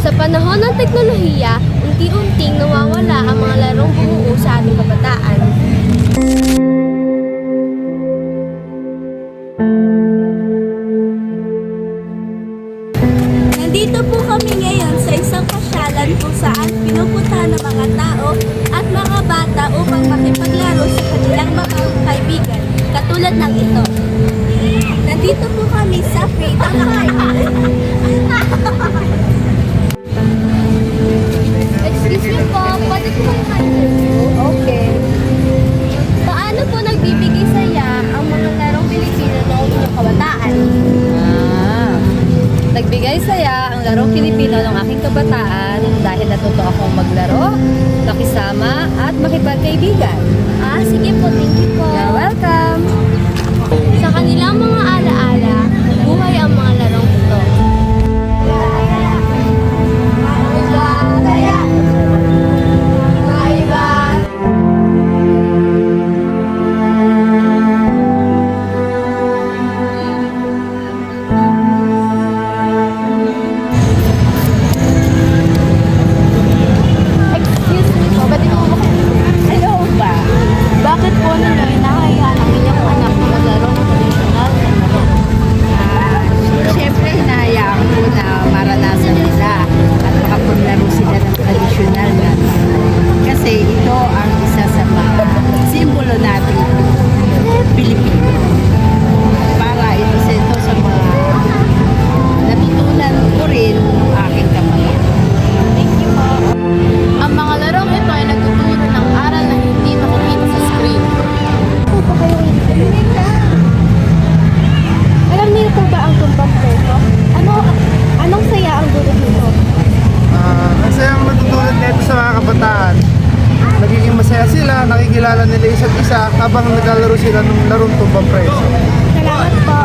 Sa panahon ng teknolohiya, unti-unting nawawala ang mga larong bumuo sa ating kabataan. Nandito po kami ngayon sa isang pasyalan kung saan pinupuntahan ng mga tao at mga bata upang makipaglaro sa kanilang mga kaibigan, katulad ng ito. Nandito po kami sa Freedom Park. Excuse me po, pwede po kayo ma-interview? Okay. Paano po nagbibigay saya ang mga larong Pilipino noong inyong kabataan? Nagbigay saya ang larong Pilipino ng aking kabataan dahil natuto akong maglaro, makisama at makipagkaibigan. Sige po, thank you po. You're welcome! Sa kanilang mga alaala, buhay ang mga larong ito. Excuse me po, ba't ikaw mo Hello ba? Bakit po ninyo hinahayaan ang inyong anak na maglaro ng tradisyonal na laro? Siyempre, hinahayaan ko na maranasan nila at makapaglaro sila ng tradisyonal na. Kasi ito ang isa sa mga simbolo natin Pilipino. Para ito sa mga natutunan ko rin aking kapatid. Thank you po. Ang mga larong ito ay nagtuturo ng aral na hindi makikita sa screen. po ba kayo Alam niyo po ba ang tumbang preso? Anong saya ang dulot nito? Kasi ang matutulad nito sa mga kabataan, nagiging masaya sila, nakikilala nila isa't isa habang naglalaro sila ng larong tumbang preso. Salamat po.